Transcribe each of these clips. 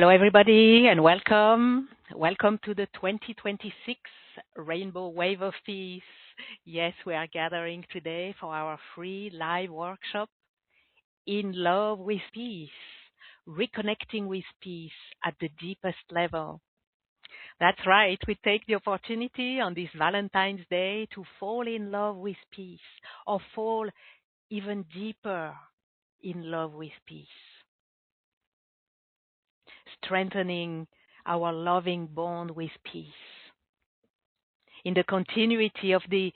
Hello, everybody, and welcome. Welcome to the 2026 Rainbow Wave of Peace. Yes, we are gathering today for our free live workshop, In Love with Peace, Reconnecting with Peace at the deepest level. That's right, we take the opportunity on this Valentine's Day to fall in love with peace, or fall even deeper in love with peace, strengthening our loving bond with peace. In the continuity of the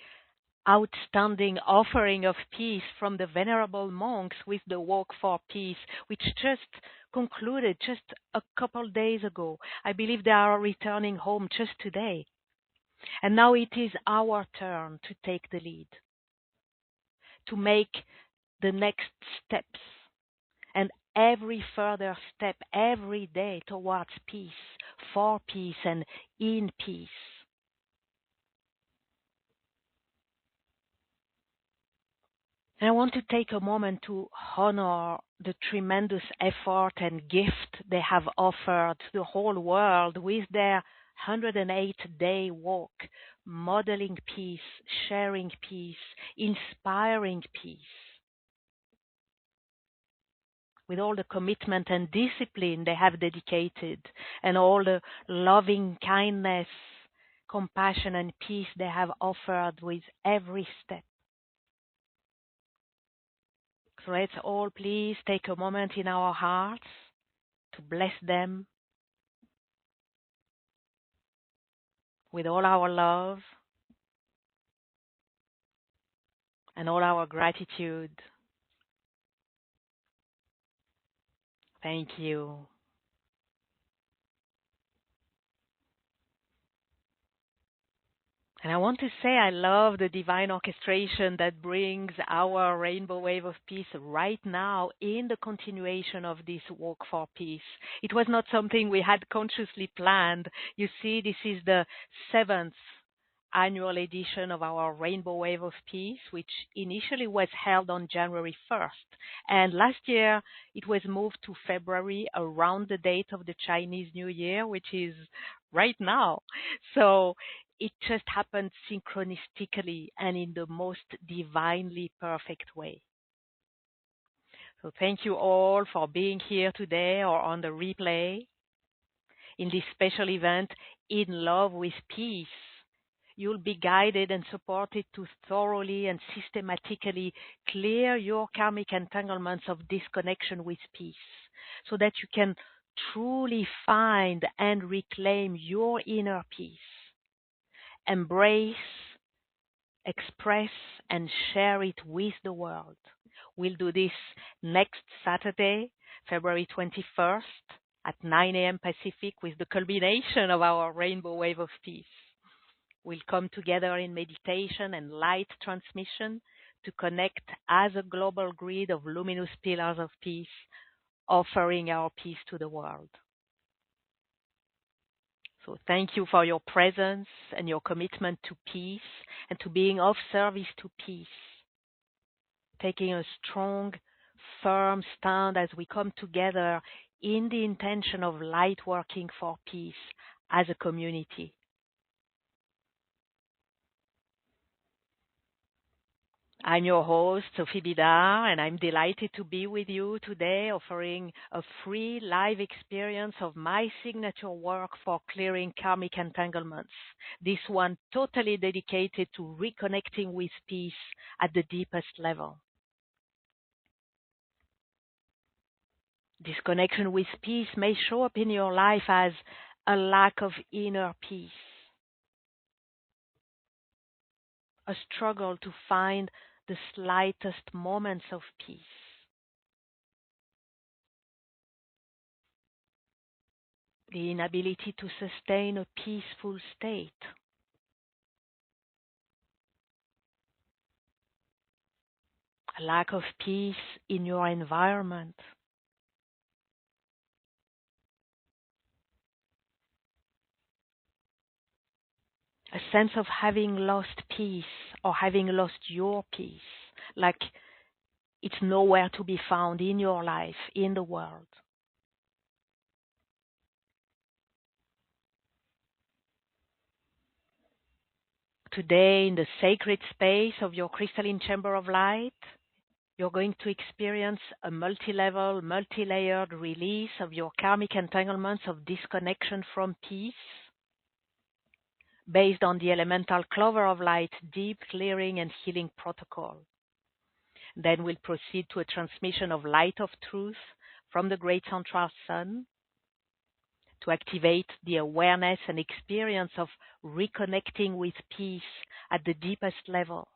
outstanding offering of peace from the venerable monks with the Walk for Peace, which just concluded just a couple days ago. I believe they are returning home just today. And now it is our turn to take the lead, to make the next steps, and every further step every day towards peace, for peace, and in peace. And I want to take a moment to honor the tremendous effort and gift they have offered to the whole world with their 108-day walk, modeling peace, sharing peace, inspiring peace. With all the commitment and discipline they have dedicated, and all the loving kindness, compassion, and peace they have offered with every step. So let's all please take a moment in our hearts to bless them with all our love and all our gratitude. Thank you. And I want to say I love the divine orchestration that brings our rainbow wave of peace right now in the continuation of this walk for peace. It was not something we had consciously planned. You see, this is the 7th annual edition of our Rainbow Wave of Peace, which initially was held on January 1st. And last year, it was moved to February around the date of the Chinese New Year, which is right now. So it just happened synchronistically and in the most divinely perfect way. So thank you all for being here today or on the replay in this special event, In Love with Peace. You'll be guided and supported to thoroughly and systematically clear your karmic entanglements of disconnection with peace, so that you can truly find and reclaim your inner peace. Embrace, express, and share it with the world. We'll do this next Saturday, February 21st at 9 a.m. Pacific, with the culmination of our Rainbow Wave of Peace. We'll come together in meditation and light transmission to connect as a global grid of luminous pillars of peace, offering our peace to the world. So thank you for your presence and your commitment to peace and to being of service to peace. Taking a strong, firm stand as we come together in the intention of light working for peace as a community. I'm your host, Sophie Bidard, and I'm delighted to be with you today, offering a free live experience of my signature work for clearing karmic entanglements. This one totally dedicated to reconnecting with peace at the deepest level. Disconnection with peace may show up in your life as a lack of inner peace, a struggle to find the slightest moments of peace. The inability to sustain a peaceful state. A lack of peace in your environment. A sense of having lost peace or having lost your peace, like it's nowhere to be found in your life, in the world. Today, in the sacred space of your crystalline chamber of light, you're going to experience a multi-level, multi-layered release of your karmic entanglements of disconnection from peace, based on the elemental clover of light deep clearing and healing protocol. Then we'll proceed to a transmission of light of truth from the great central sun to activate the awareness and experience of reconnecting with peace at the deepest level,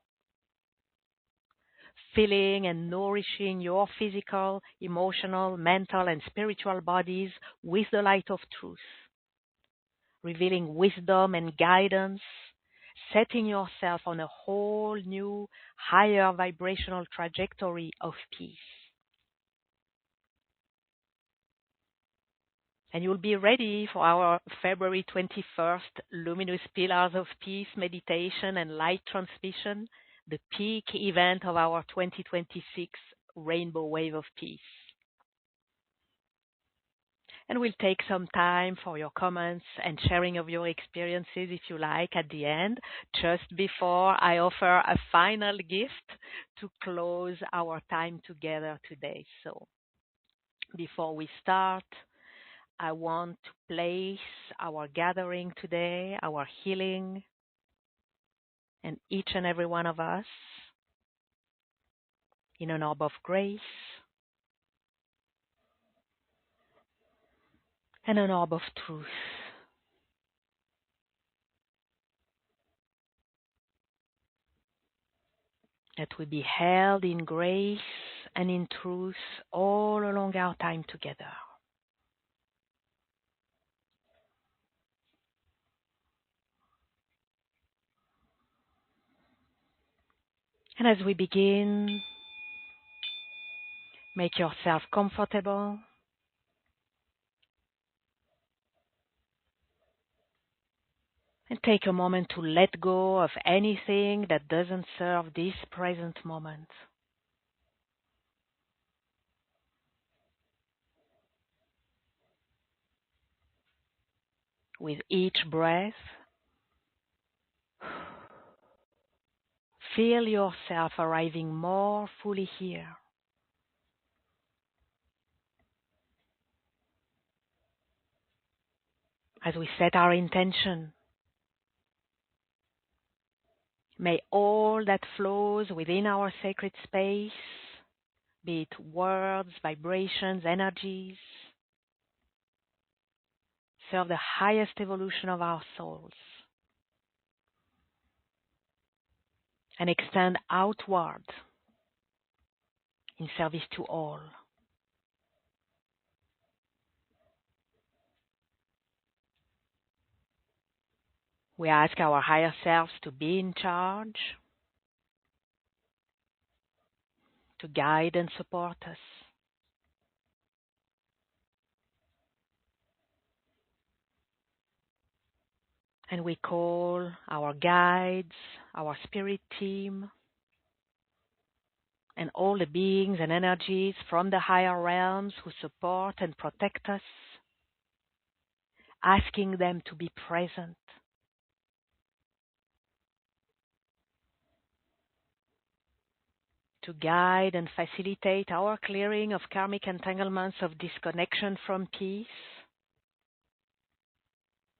filling and nourishing your physical, emotional, mental, and spiritual bodies with the light of truth, revealing wisdom and guidance, setting yourself on a whole new, higher vibrational trajectory of peace. And you'll be ready for our February 21st Luminous Pillars of Peace meditation and light transmission, the peak event of our 2026 Rainbow Wave of Peace. And we'll take some time for your comments and sharing of your experiences, if you like, at the end, just before I offer a final gift to close our time together today. So before we start, I want to place our gathering today, our healing, and each and every one of us in an orb of grace and an orb of truth. That we be held in grace and in truth all along our time together. And as we begin, make yourself comfortable. And take a moment to let go of anything that doesn't serve this present moment. With each breath, feel yourself arriving more fully here. As we set our intention, may all that flows within our sacred space, be it words, vibrations, energies, serve the highest evolution of our souls and extend outward in service to all. We ask our higher selves to be in charge, to guide and support us. And we call our guides, our spirit team, and all the beings and energies from the higher realms who support and protect us, asking them to be present, to guide and facilitate our clearing of karmic entanglements of disconnection from peace,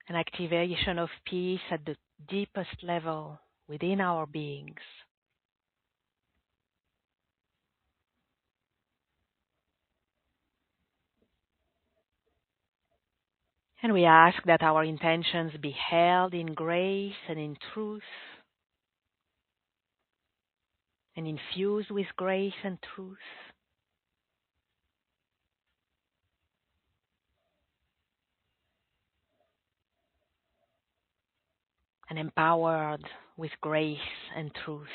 an activation of peace at the deepest level within our beings. And we ask that our intentions be held in grace and in truth, and infused with grace and truth. And empowered with grace and truth.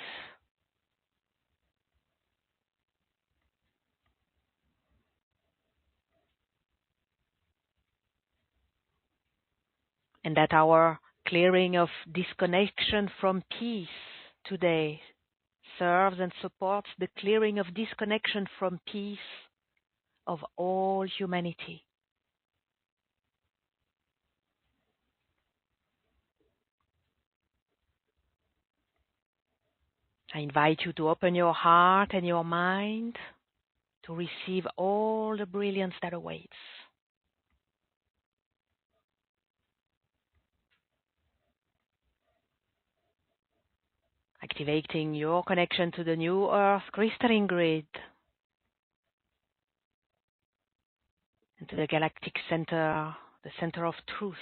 And that our clearing of disconnection from peace today serves and supports the clearing of disconnection from peace of all humanity. I invite you to open your heart and your mind to receive all the brilliance that awaits. Activating your connection to the new Earth crystalline grid and to the galactic center, the center of truth.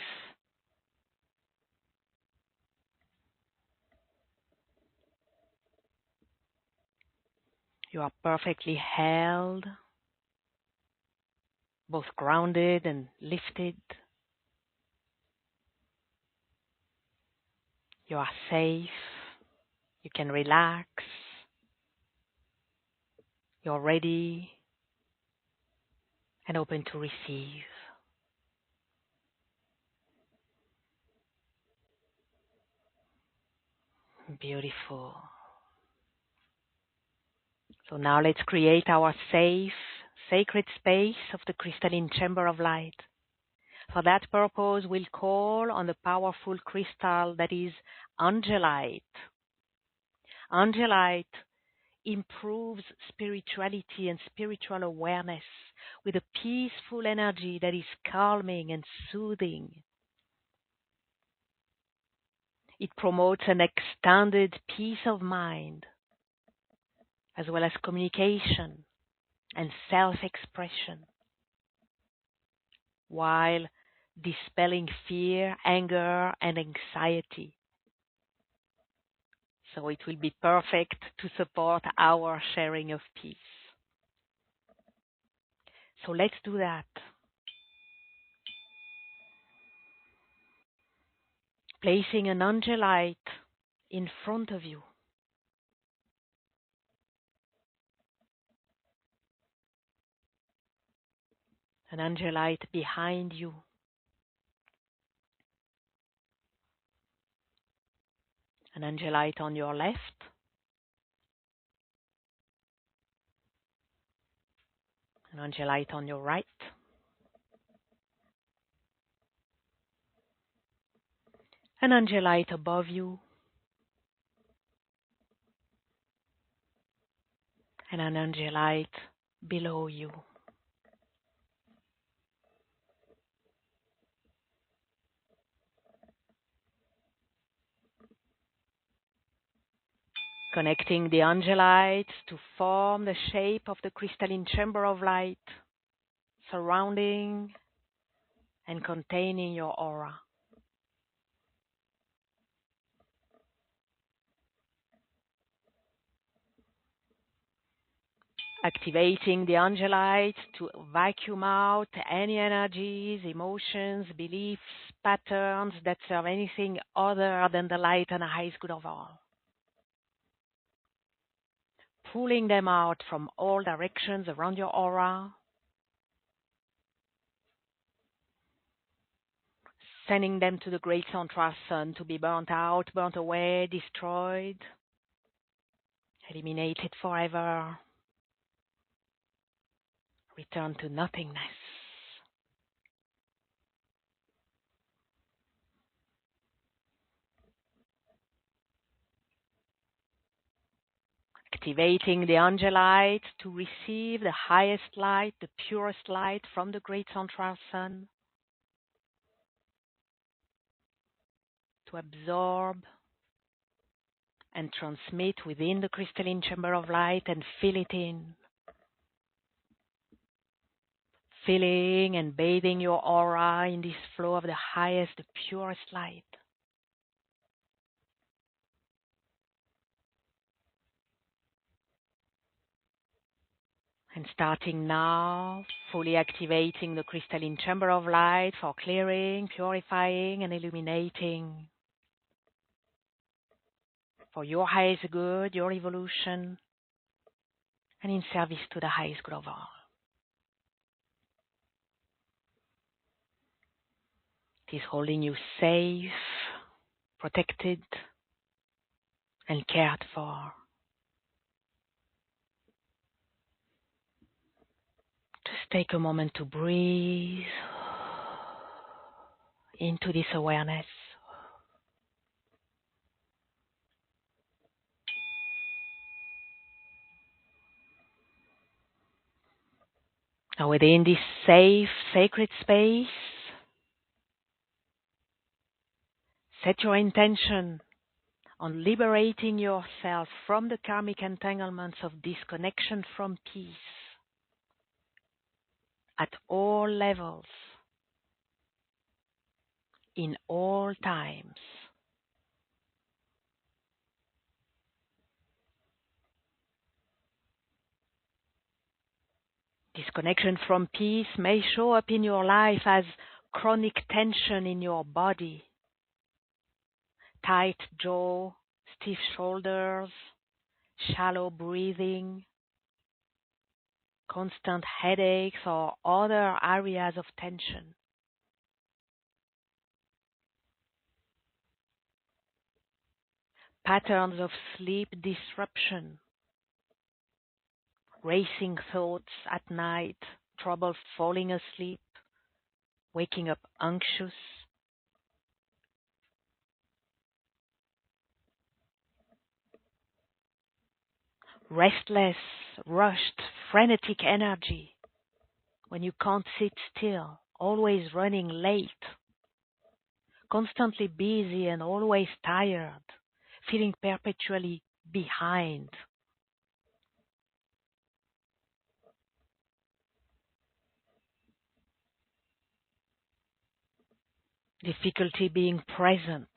You are perfectly held, both grounded and lifted. You are safe. You can relax. You're ready and open to receive. Beautiful. So now let's create our safe, sacred space of the crystalline chamber of light. For that purpose, we'll call on the powerful crystal that is angelite. Angelite improves spirituality and spiritual awareness with a peaceful energy that is calming and soothing. It promotes an extended peace of mind, as well as communication and self-expression, while dispelling fear, anger, and anxiety. So it will be perfect to support our sharing of peace. So let's do that. Placing an angelite in front of you. An angelite behind you. An angelite on your left. An angelite on your right. An angelite above you. And an angelite below you. Connecting the angelites to form the shape of the crystalline chamber of light, surrounding and containing your aura. Activating the angelites to vacuum out any energies, emotions, beliefs, patterns that serve anything other than the light and the highest good of all. Pulling them out from all directions around your aura. Sending them to the great central sun to be burnt out, burnt away, destroyed, eliminated forever. Return to nothingness. Activating the angelites to receive the highest light, the purest light from the great central sun. To absorb and transmit within the crystalline chamber of light and fill it in. Filling and bathing your aura in this flow of the highest, the purest light. And starting now, fully activating the crystalline chamber of light for clearing, purifying, and illuminating. For your highest good, your evolution, and in service to the highest good of all. It is holding you safe, protected, and cared for. Just take a moment to breathe into this awareness. And within this safe, sacred space, set your intention on liberating yourself from the karmic entanglements of disconnection from peace at all levels, in all times. Disconnection from peace may show up in your life as chronic tension in your body, tight jaw, stiff shoulders, shallow breathing, constant headaches, or other areas of tension. Patterns of sleep disruption, racing thoughts at night, trouble falling asleep, waking up anxious, restless, rushed, frenetic energy when you can't sit still, always running late, constantly busy and always tired, feeling perpetually behind. Difficulty being present,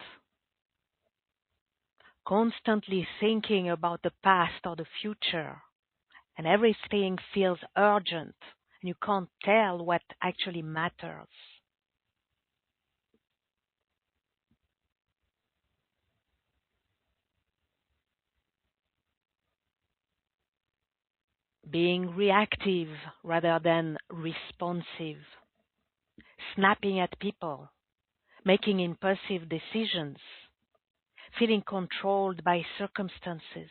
constantly thinking about the past or the future, and everything feels urgent, and you can't tell what actually matters. Being reactive rather than responsive, snapping at people, making impulsive decisions, feeling controlled by circumstances.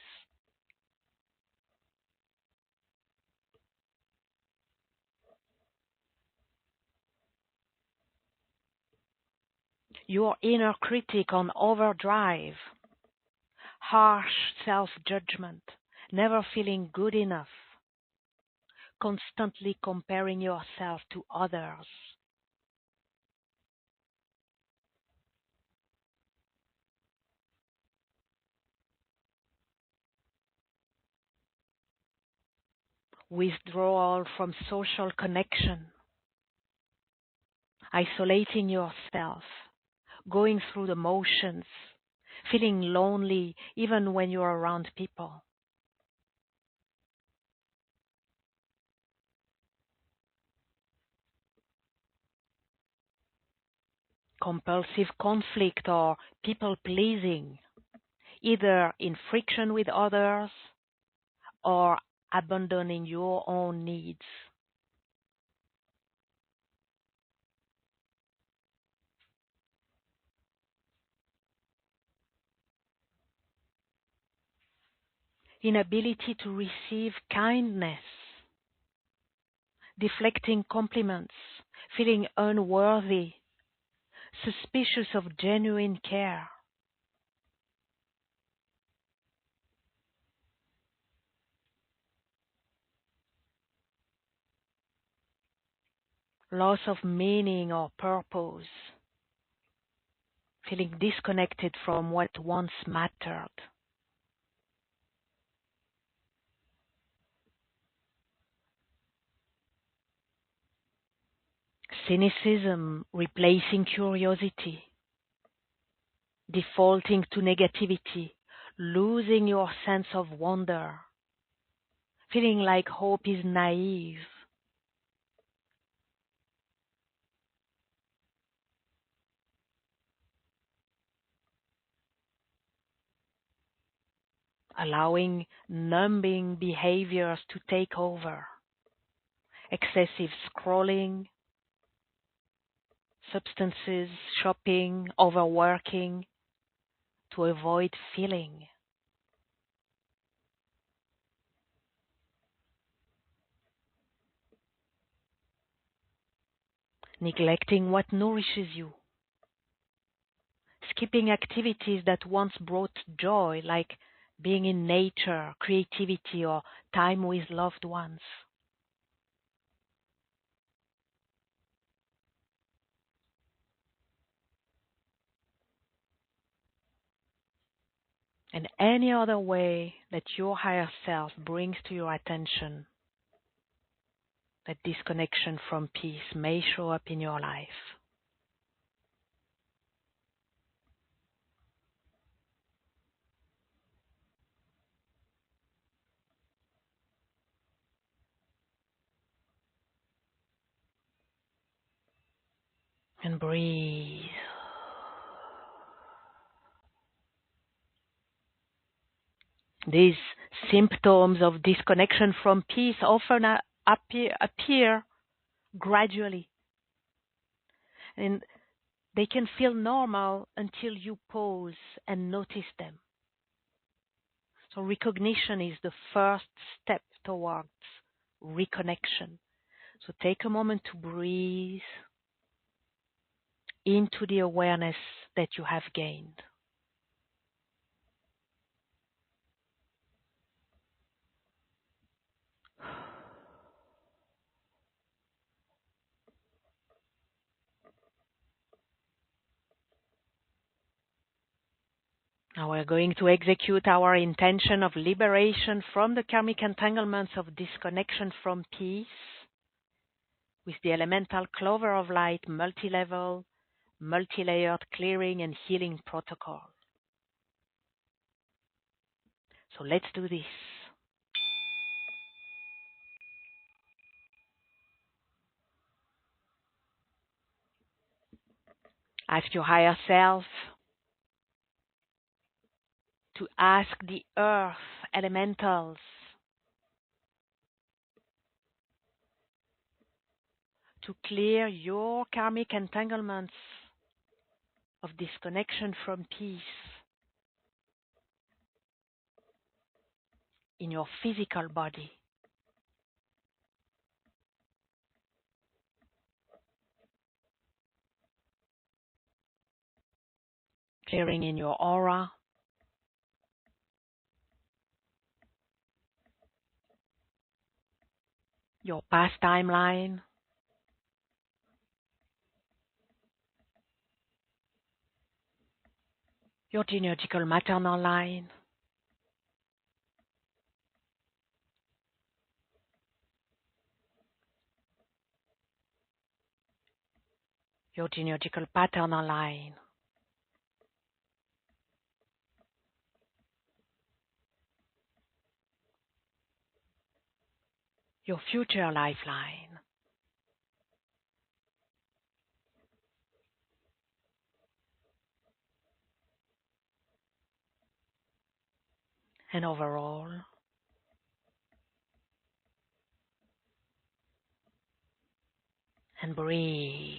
Your inner critic on overdrive, harsh self-judgment, never feeling good enough, constantly comparing yourself to others. Withdrawal from social connection, isolating yourself, going through the motions, feeling lonely even when you're around people. Compulsive conflict or people pleasing, either in friction with others or abandoning your own needs. Inability to receive kindness, deflecting compliments, feeling unworthy, suspicious of genuine care. Loss of meaning or purpose, feeling disconnected from what once mattered. Cynicism replacing curiosity, defaulting to negativity, losing your sense of wonder, feeling like hope is naive. Allowing numbing behaviors to take over, excessive scrolling, substances, shopping, overworking to avoid feeling. Neglecting what nourishes you, skipping activities that once brought joy, like being in nature, creativity, or time with loved ones. And any other way that your higher self brings to your attention that disconnection from peace may show up in your life. And breathe. These symptoms of disconnection from peace often appear gradually. And they can feel normal until you pause and notice them. So recognition is the first step towards reconnection. So take a moment to breathe into the awareness that you have gained. Now we're going to execute our intention of liberation from the karmic entanglements of disconnection from peace with the elemental clover of light multi-level, multi-layered clearing and healing protocol. So let's do this. Ask your higher self to ask the earth elementals to clear your karmic entanglements of disconnection from peace in your physical body. Clearing in your aura, your past timeline, your genealogical maternal line, your genealogical paternal line, your future lifeline, and overall. And breathe.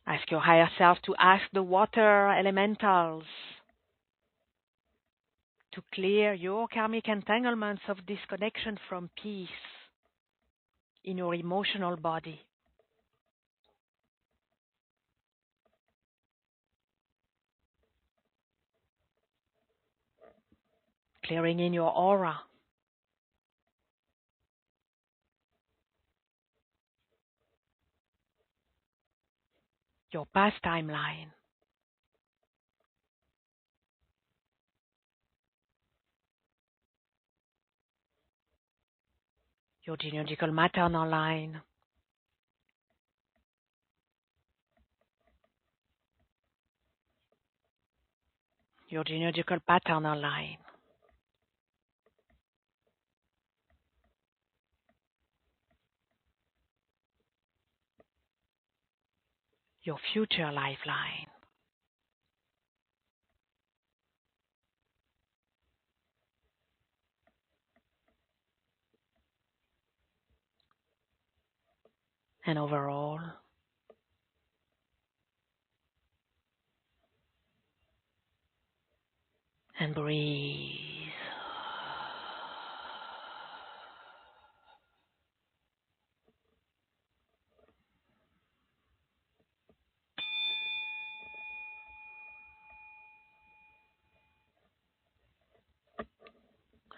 Ask your higher self to ask the water elementals to clear your karmic entanglements of disconnection from peace in your emotional body. Clearing in your aura. Your past timeline. Your genealogical maternal line. Your genealogical paternal line. Your future lifeline. And overall. And breathe.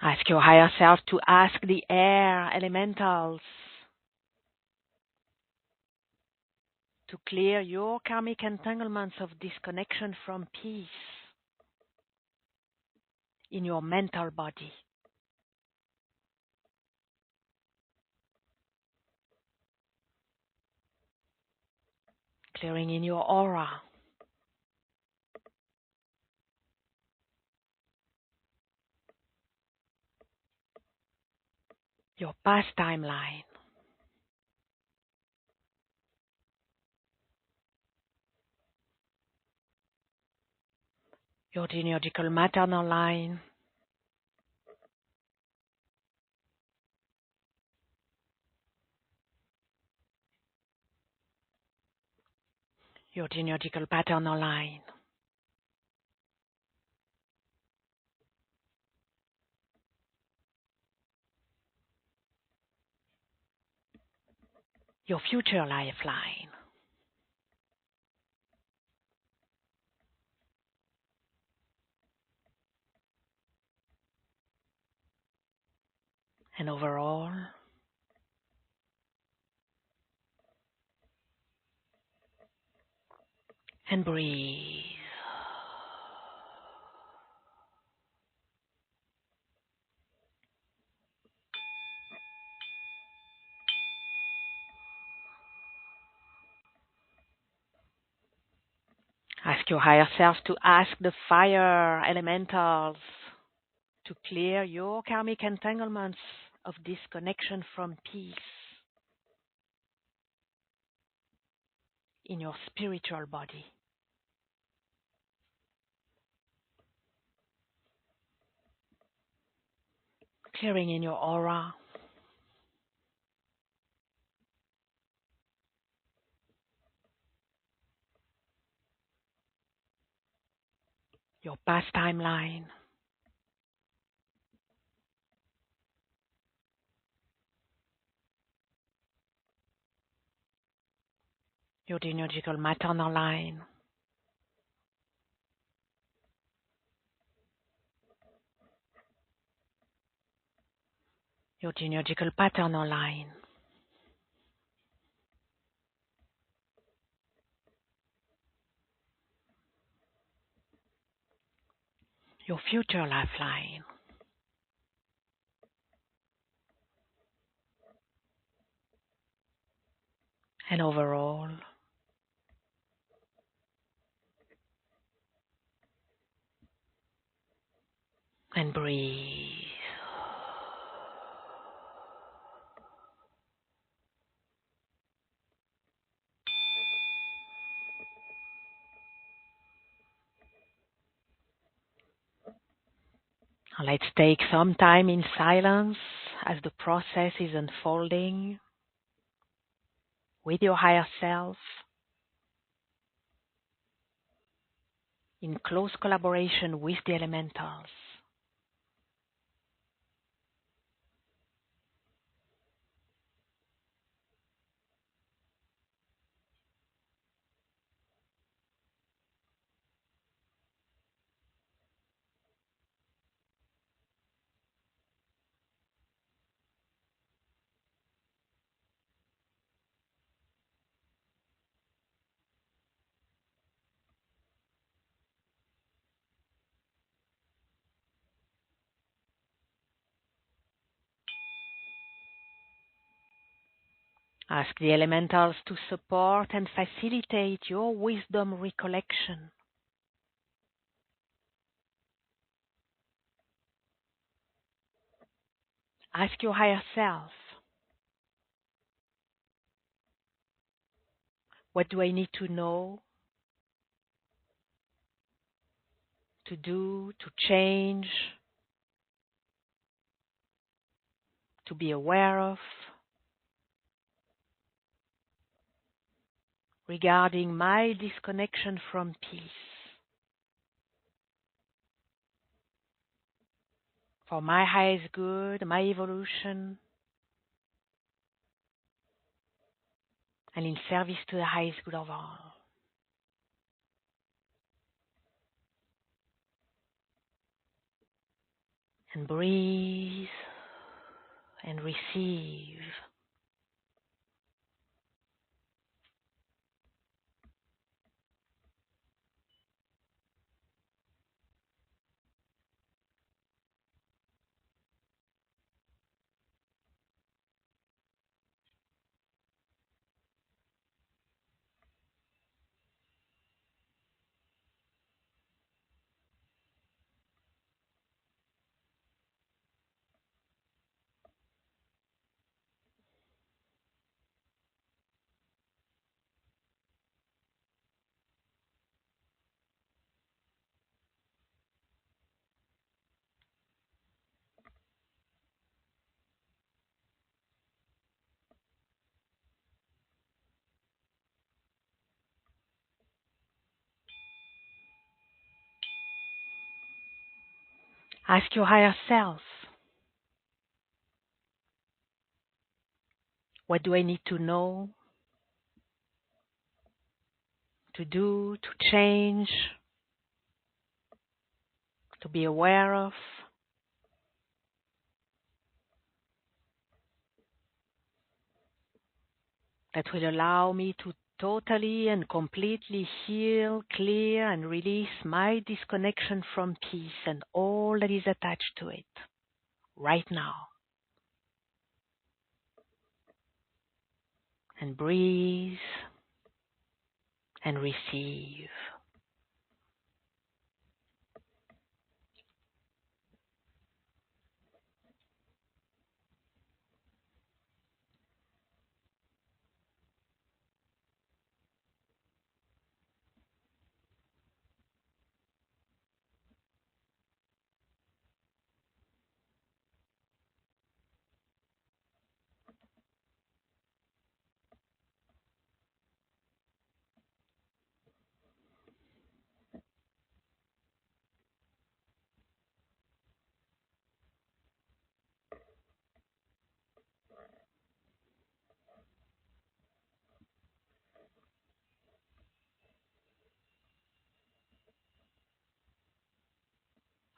Ask your higher self to ask the air elementals to clear your karmic entanglements of disconnection from peace in your mental body. Clearing in your aura. Your past timeline. Your genealogical maternal line. Your genealogical paternal line. Your future lifeline. And overall, and breathe. Ask your higher self to ask the fire elementals to clear your karmic entanglements of disconnection from peace in your spiritual body. Clearing in your aura. Your past timeline. Your genealogical maternal line. Your genealogical paternal line. Your future lifeline. And overall, and breathe. Let's take some time in silence as the process is unfolding with your higher self in close collaboration with the elementals. Ask the elementals to support and facilitate your wisdom recollection. Ask your higher self, what do I need to know, to do, to change, to be aware of, regarding my disconnection from peace, for my highest good, my evolution, and in service to the highest good of all. And breathe and receive. Ask your higher self, what do I need to know, to do, to change, to be aware of, that will allow me to totally and completely heal, clear, and release my disconnection from peace and all that is attached to it right now. And breathe and receive.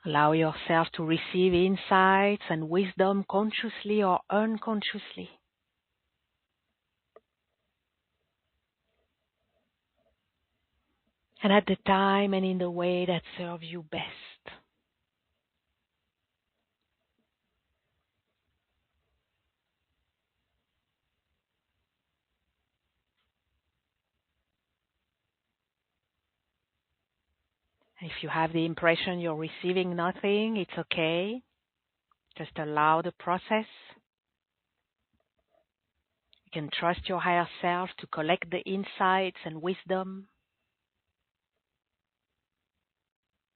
Allow yourself to receive insights and wisdom consciously or unconsciously. And at the time and in the way that serves you best. If you have the impression you're receiving nothing, it's okay. Just allow the process. You can trust your higher self to collect the insights and wisdom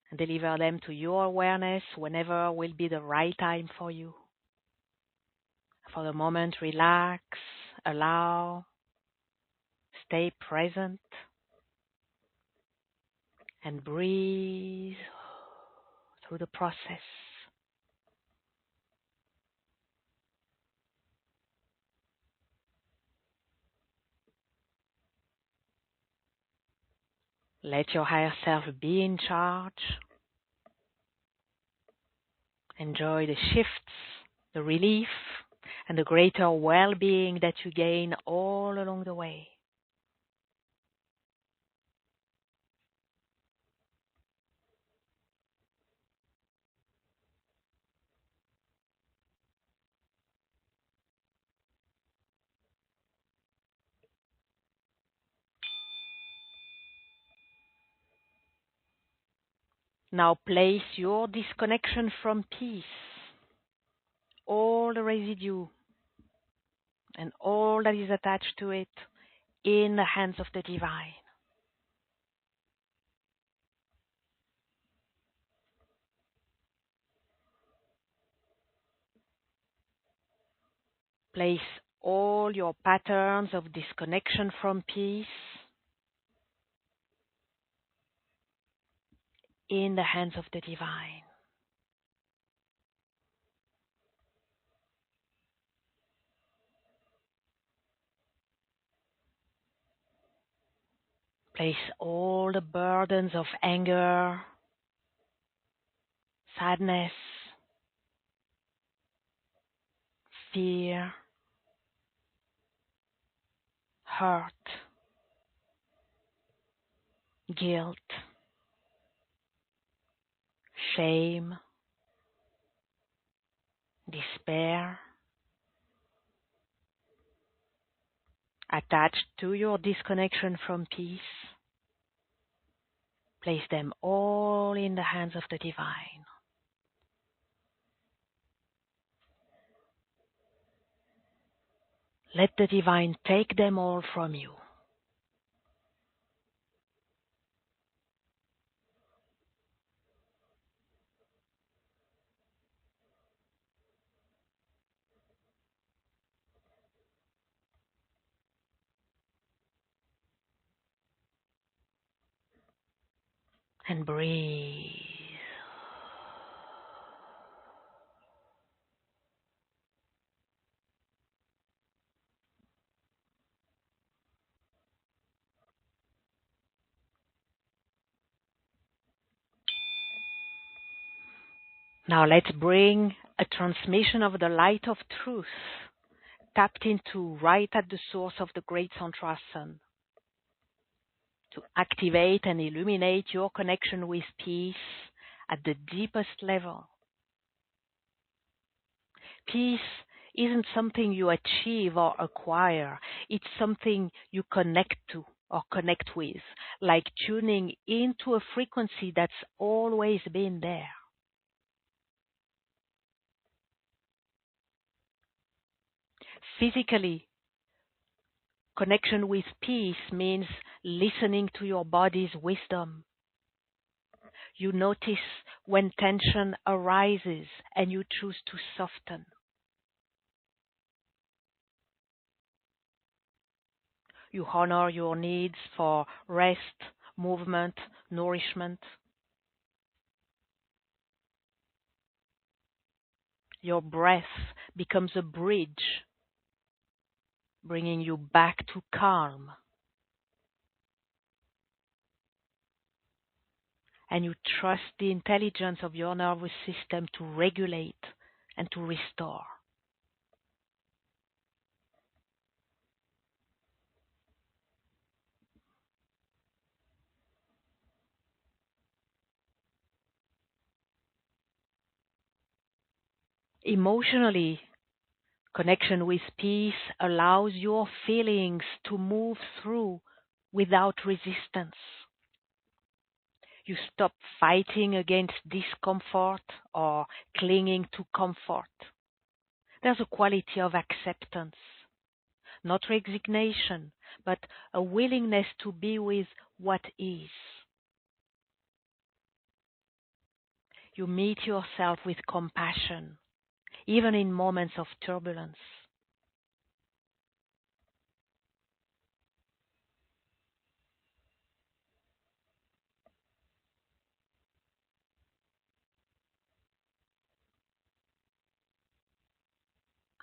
and deliver them to your awareness whenever will be the right time for you. For the moment, relax, allow, stay present, and breathe through the process. Let your higher self be in charge. Enjoy the shifts, the relief, and the greater well-being that you gain all along the way. Now place your disconnection from peace, all the residue and all that is attached to it, in the hands of the divine. Place all your patterns of disconnection from peace in the hands of the divine. Place all the burdens of anger, sadness, fear, hurt, guilt, shame, despair, attached to your disconnection from peace. Place them all in the hands of the divine. Let the divine take them all from you. And breathe. Now let's bring a transmission of the light of truth tapped into right at the source of the great central sun to activate and illuminate your connection with peace at the deepest level. Peace isn't something you achieve or acquire. It's something you connect to or connect with, like tuning into a frequency that's always been there. Physically, connection with peace means listening to your body's wisdom. You notice when tension arises and you choose to soften. You honor your needs for rest, movement, nourishment. Your breath becomes a bridge, bringing you back to calm. And you trust the intelligence of your nervous system to regulate and to restore. Emotionally, connection with peace allows your feelings to move through without resistance. You stop fighting against discomfort or clinging to comfort. There's a quality of acceptance, not resignation, but a willingness to be with what is. You meet yourself with compassion, even in moments of turbulence.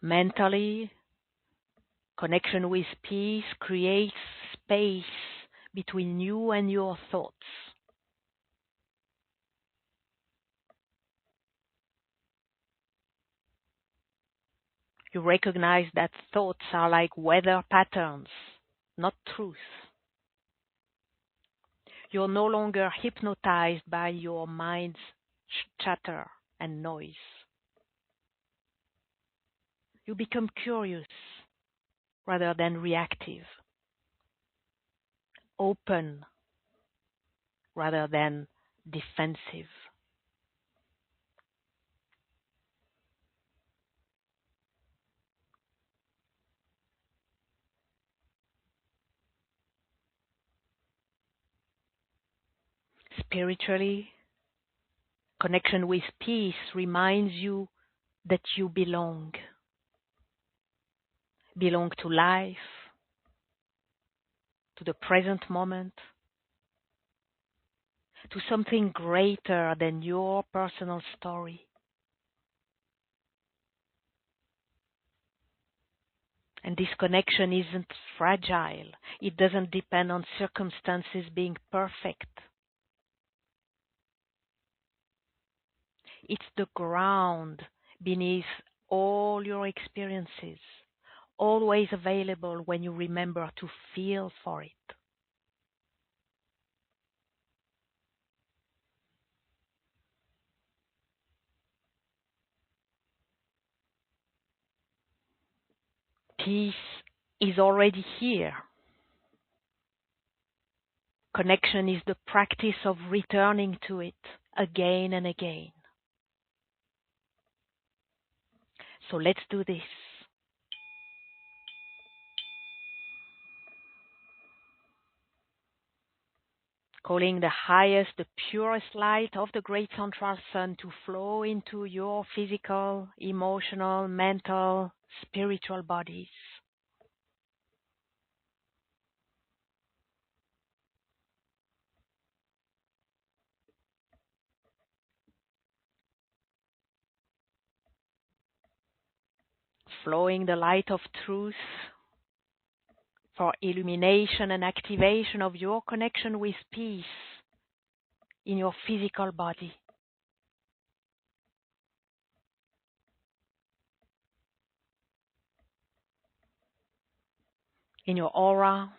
Mentally, connection with peace creates space between you and your thoughts. You recognize that thoughts are like weather patterns, not truth. You're no longer hypnotized by your mind's chatter and noise. You become curious rather than reactive, open rather than defensive. Spiritually, connection with peace reminds you that you belong. Belong to life, to the present moment, to something greater than your personal story. And this connection isn't fragile. It doesn't depend on circumstances being perfect. It's the ground beneath all your experiences, always available when you remember to feel for it. Peace is already here. Connection is the practice of returning to it again and again. So let's do this. Calling the highest, the purest light of the great central sun to flow into your physical, emotional, mental, spiritual bodies. Flowing the light of truth for illumination and activation of your connection with peace in your physical body. In your aura,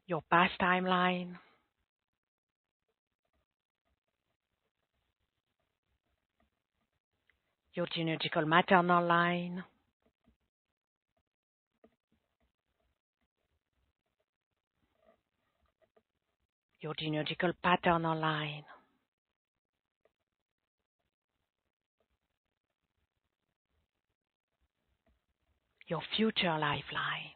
your past timeline, your genealogical maternal line, your genealogical paternal line, your future lifeline.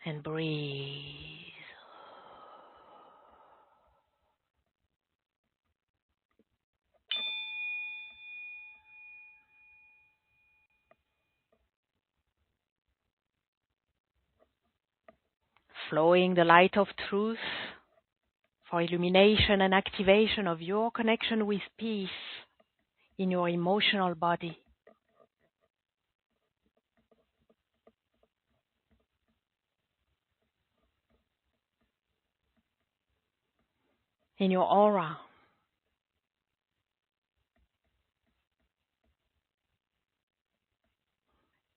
And breathe. Flowing the light of truth for illumination and activation of your connection with peace in your emotional body. In your aura,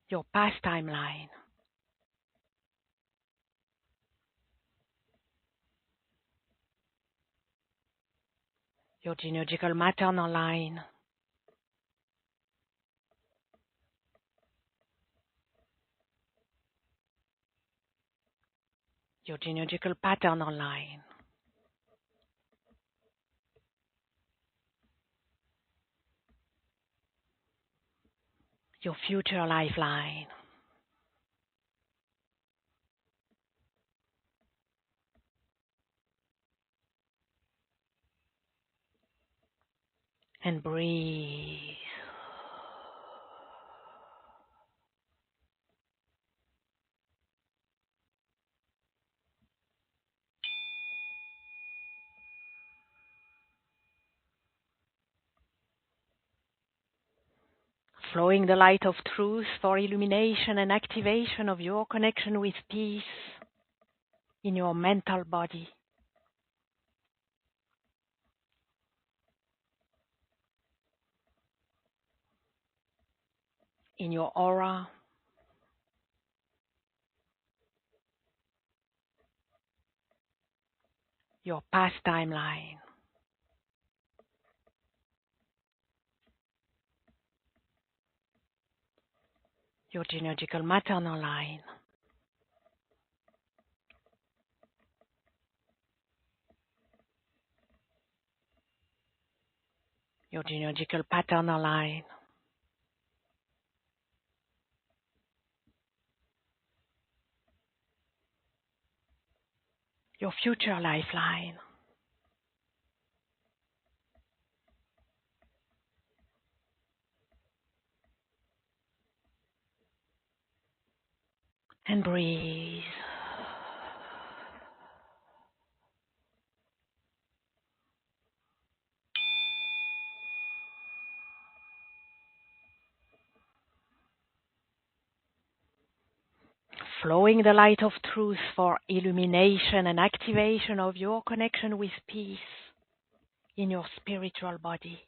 your past timeline, your genealogical maternal line, your genealogical paternal line, your future lifeline. And breathe. Flowing the light of truth for illumination and activation of your connection with peace in your mental body. In your aura, your past timeline, your genealogical maternal line, your genealogical paternal line, your future lifeline. And breathe. flowing the light of truth for illumination and activation of your connection with peace in your spiritual body.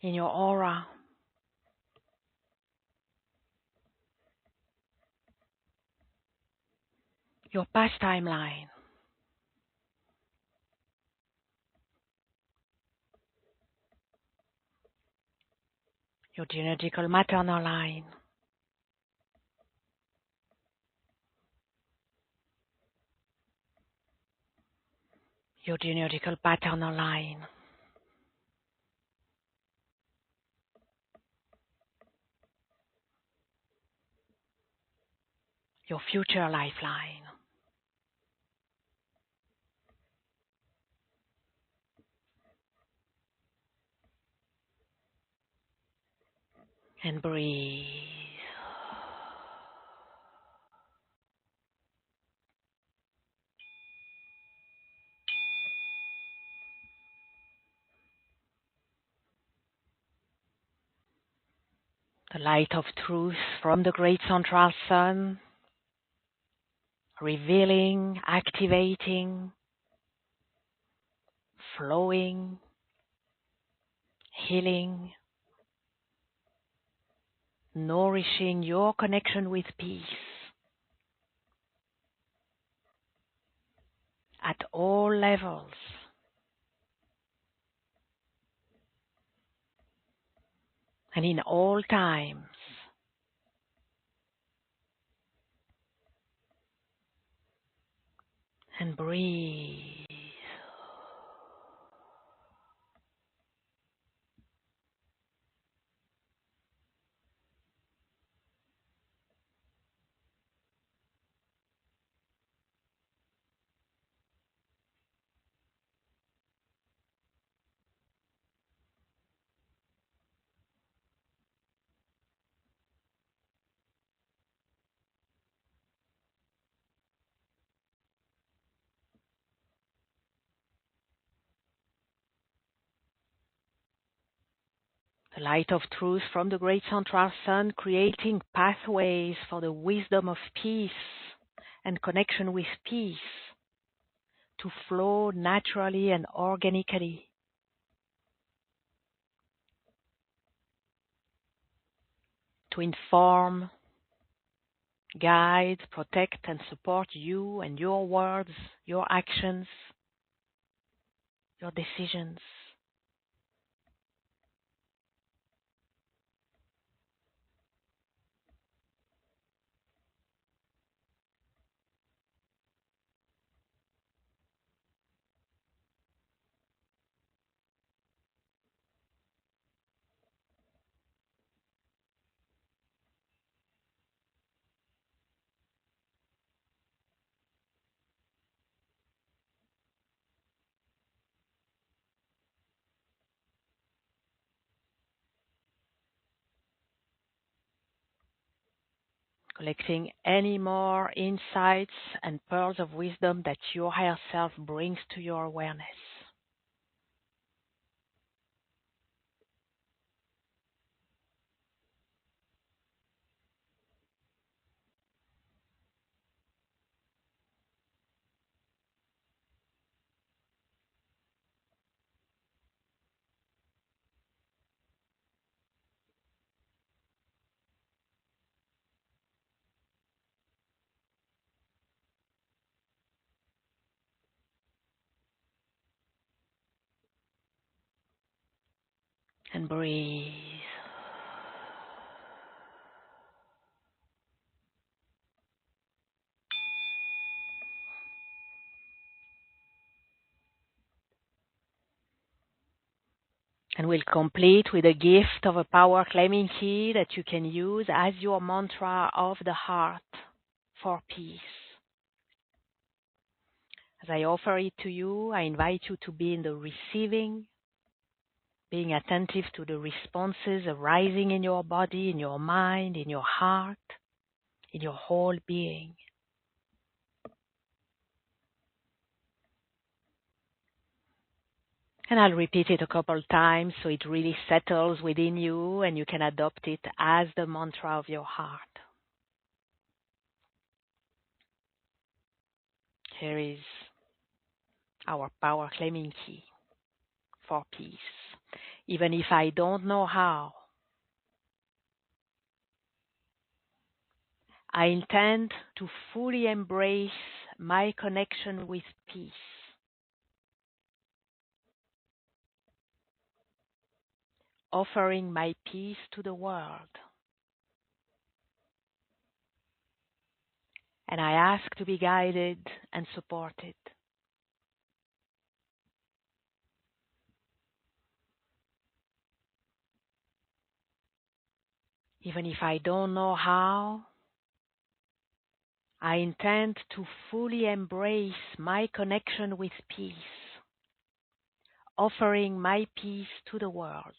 In your aura, your past timeline, your genealogical maternal line, your genealogical paternal line, your future lifeline, and breathe. The light of truth from the great central sun, revealing, activating, flowing, healing, nourishing your connection with peace at all levels. And in all times. And breathe. The light of truth from the great central sun, creating pathways for the wisdom of peace and connection with peace to flow naturally and organically. To inform, guide, protect, and support you and your words, your actions, your decisions. Collecting any more insights and pearls of wisdom that your higher self brings to your awareness. And breathe. And we'll complete with a gift of a power claiming key that you can use as your mantra of the heart for peace. As I offer it to you, I invite you to be in the receiving, being attentive to the responses arising in your body, in your mind, in your heart, in your whole being. And I'll repeat it a couple times so it really settles within you and you can adopt it as the mantra of your heart. Here is our power claiming key for peace. Even if I don't know how, I intend to fully embrace my connection with peace, offering my peace to the world. And I ask to be guided and supported. Even if I don't know how, I intend to fully embrace my connection with peace, offering my peace to the world.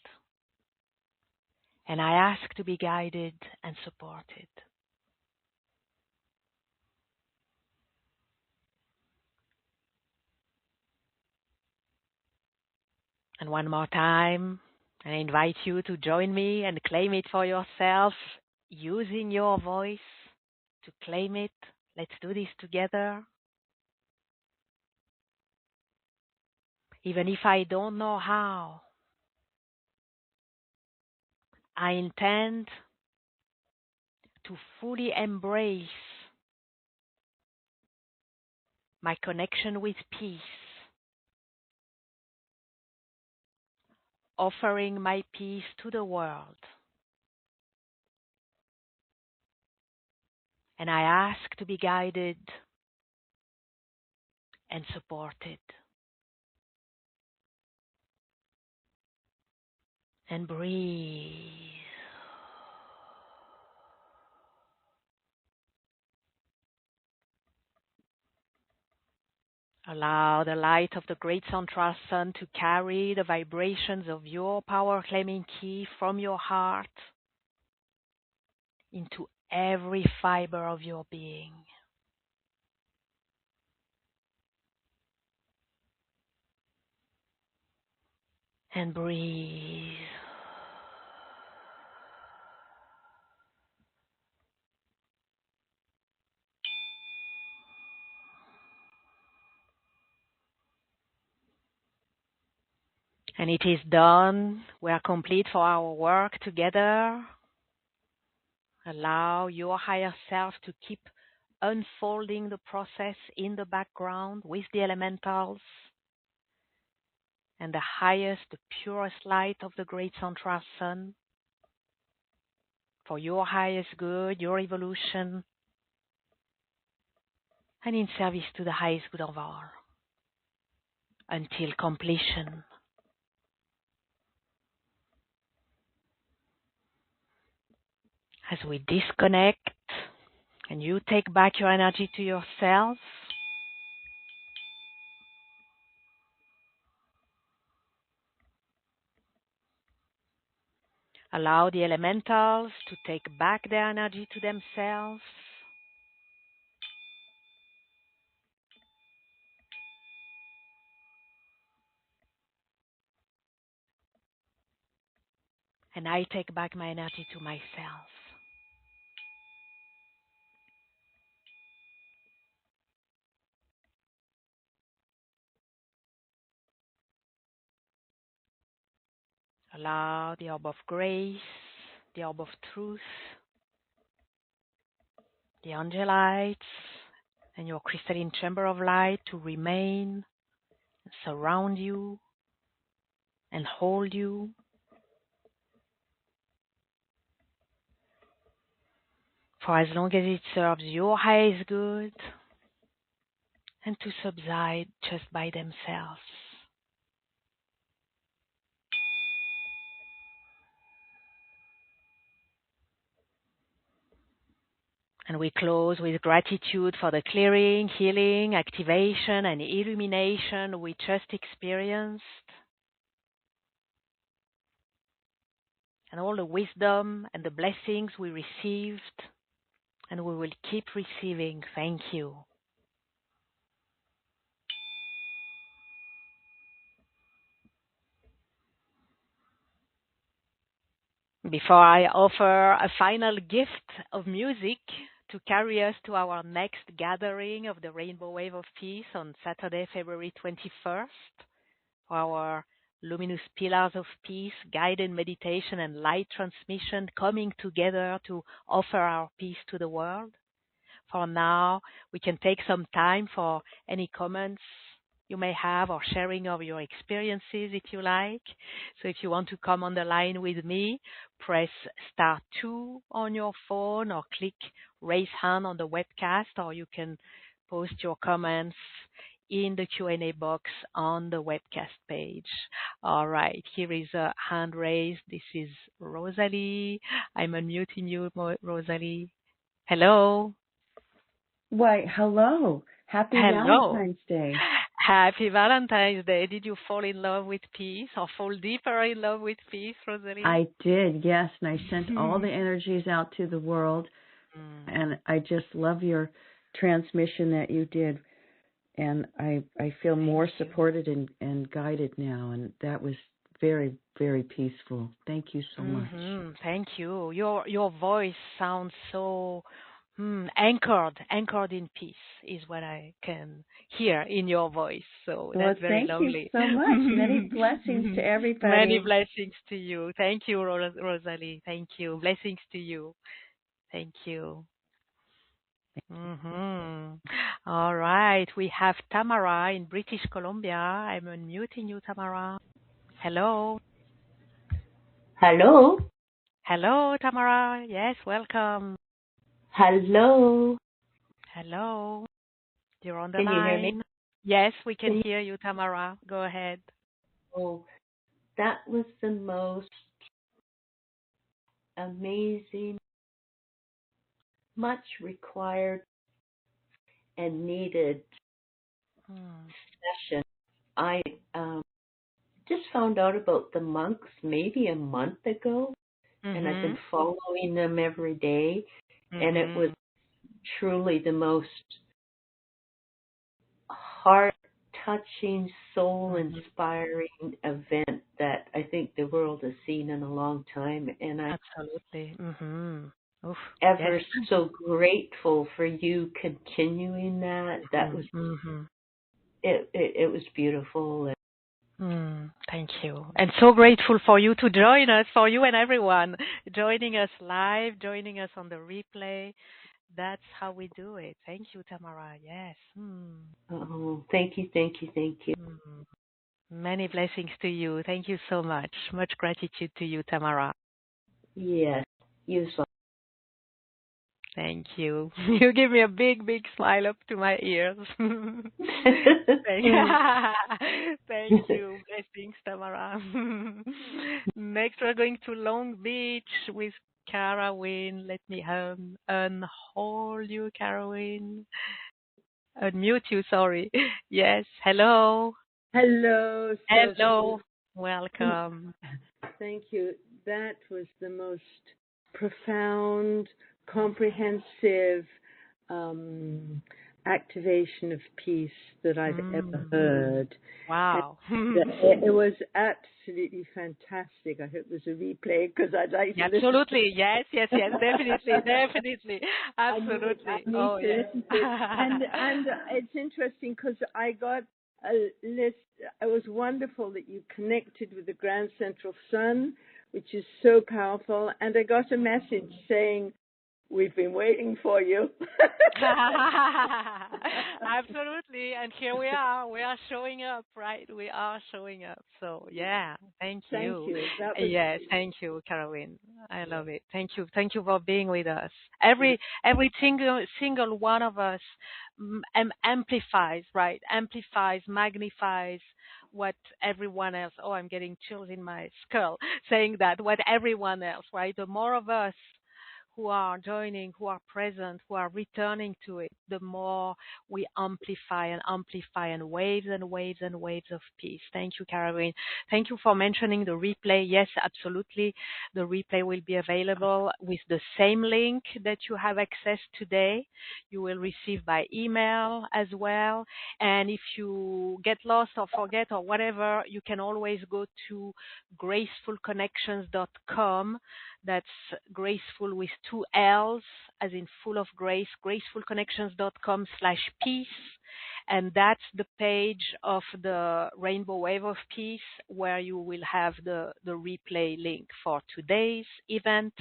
And I ask to be guided and supported. And one more time, I invite you to join me and claim it for yourself, using your voice to claim it. Let's do this together. Even if I don't know how, I intend to fully embrace my connection with peace, offering my peace to the world. And I ask to be guided and supported. And breathe. Allow the light of the great Central Sun to carry the vibrations of your power claiming key from your heart into every fiber of your being. And breathe. And it is done. We are complete for our work together. Allow your higher self to keep unfolding the process in the background with the elementals and the highest, the purest light of the great Central Sun for your highest good, your evolution, and in service to the highest good of all until completion. As we disconnect and you take back your energy to yourself, allow the elementals to take back their energy to themselves. And I take back my energy to myself. Allow the orb of grace, the orb of truth, the angelites, and your crystalline chamber of light to remain, surround you, and hold you. For as long as it serves your highest good, and to subside just by themselves. And we close with gratitude for the clearing, healing, activation, and illumination we just experienced. And all the wisdom and the blessings we received, and we will keep receiving. Thank you. Before I offer a final gift of music to carry us to our next gathering of the Rainbow Wave of Peace on Saturday, February 21st, for our Luminous Pillars of Peace, guided meditation and light transmission coming together to offer our peace to the world. For now, we can take some time for any comments you may have or sharing of your experiences if you like. So if you want to come on the line with me, press star 2 on your phone or click raise hand on the webcast, or you can post your comments in the Q&A box on the webcast page. All right, here is a hand raised. This is Rosalie. I'm unmuting you, Rosalie. Hello. Why, hello. Happy Hello. Valentine's Day. Happy Valentine's Day. Did you fall in love with peace or fall deeper in love with peace, Rosalie? I did, yes, and I sent all the energies out to the world, and I just love your transmission that you did, and I feel more supported and guided now, and that was very, very peaceful. Thank you so much. Thank you. Your voice sounds so anchored in peace is what I can hear in your voice. So that's very lovely. Thank you so much. Many blessings to everybody. Many blessings to you. Thank you, Rosalie. Thank you. Blessings to you. Thank you. All right. We have Tamara in British Columbia. I'm unmuting you, Tamara. Hello. Hello. Hello, Tamara. Yes, welcome. Hello. Hello. You're on the Can line. you hear me? Yes, we can hear you, Tamara. Go ahead. Oh, that was the most amazing, much required and needed session. I just found out about the monks maybe a month ago, and I've been following them every day, and it was truly the most heart-touching, soul-inspiring event that I think the world has seen in a long time, and I'm absolutely ever so grateful for you continuing that. That was it was beautiful. Thank you. And so grateful for you to join us, for you and everyone joining us live, joining us on the replay. That's how we do it. Thank you, Tamara. Yes. Oh, thank you, thank you, thank you. Many blessings to you. Thank you so much. Much gratitude to you, Tamara. Yes, you as well. Thank you. You give me a big, big smile up to my ears. Thank you. Blessings, Tamara. Next, we're going to Long Beach with Carowin. Let me unhold you, Carowin. Unmute you, sorry. Yes, hello. Hello. Hello. Welcome. Thank you. That was the most profound, comprehensive activation of peace that I've ever heard. Wow. It was absolutely fantastic. I hope there's a replay because I'd like to absolutely. Yes, definitely. Absolutely. I need to listen to it. And it's interesting because I got a list. It was wonderful that you connected with the Grand Central Sun, which is so powerful. And I got a message saying, "We've been waiting for you." Absolutely. And here we are. We are showing up, right? We are showing up. So, yeah. Thank you. Yes. Thank you, Carowin. I love it. Thank you. Thank you for being with us. Every single one of us amplifies, right? Amplifies, magnifies what everyone else. Oh, I'm getting chills in my skull saying that. What everyone else, right? The more of us who are joining, who are present, who are returning to it, the more we amplify and waves and waves and waves of peace. Thank you, Caroline. Thank you for mentioning the replay. Yes, absolutely. The replay will be available with the same link that you have accessed today. You will receive by email as well. And if you get lost or forget or whatever, you can always go to gracefulconnections.com. That's graceful with 2 L's, as in full of grace, gracefulconnections.com/peace. And that's the page of the Rainbow Wave of Peace where you will have the replay link for today's event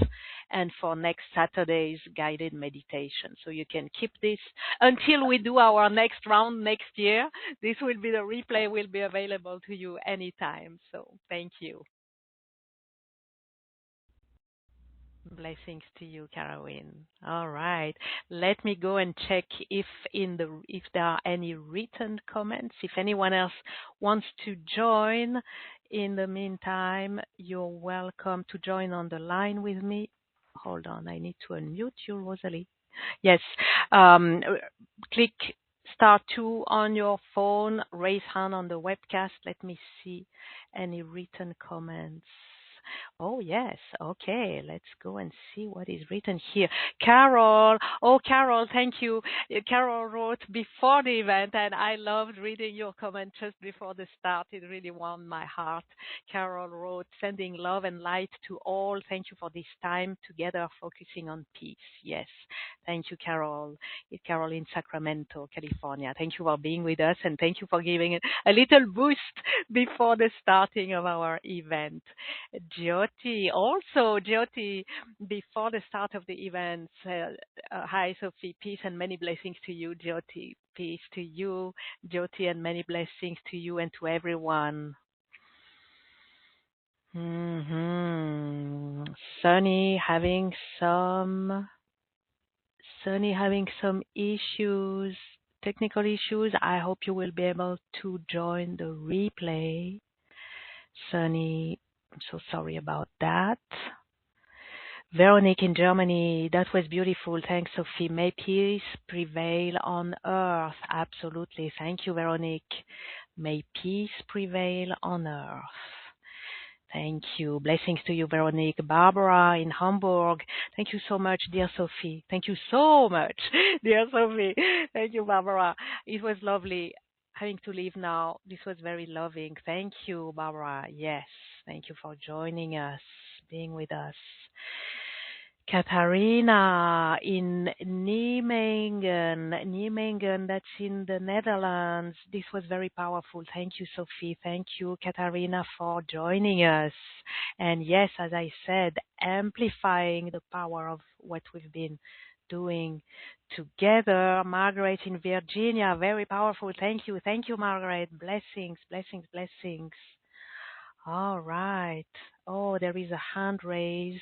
and for next Saturday's guided meditation. So you can keep this until we do our next round next year. This will be the replay will be available to you anytime. So thank you. Blessings to you, Caroline. All right. Let me go and check if there are any written comments. If anyone else wants to join, in the meantime, you're welcome to join on the line with me. Hold on, I need to unmute you, Rosalie. Yes. Click *2 on your phone, raise hand on the webcast. Let me see any written comments. Oh, yes. Okay. Let's go and see what is written here. Carol. Oh, Carol, thank you. Carol wrote before the event, and I loved reading your comment just before the start. It really warmed my heart. Carol wrote, sending love and light to all. Thank you for this time together, focusing on peace. Yes. Thank you, Carol. It's Carol in Sacramento, California. Thank you for being with us, and thank you for giving a little boost before the starting of our event. Jyoti, also Jyoti, before the start of the event, hi Sophie, peace and many blessings to you, Jyoti. Peace to you, Jyoti, and many blessings to you and to everyone. Sunny having some issues, technical issues. I hope you will be able to join the replay. Sunny, I'm so sorry about that. Veronique in Germany, that was beautiful. Thanks, Sophie. May peace prevail on earth. Absolutely. Thank you, Veronique. May peace prevail on earth. Thank you. Blessings to you, Veronique. Barbara in Hamburg. Thank you so much, dear Sophie. Thank you so much, dear Sophie. Thank you, Barbara. It was lovely having to leave now. This was very loving. Thank you, Barbara. Yes. Thank you for joining us, being with us. Katharina in Nijmegen, that's in the Netherlands. This was very powerful. Thank you, Sophie. Thank you, Katharina, for joining us. And yes, as I said, amplifying the power of what we've been doing together. Margaret in Virginia, very powerful. Thank you. Thank you, Margaret. Blessings, blessings, blessings. All right. Oh, there is a hand raised.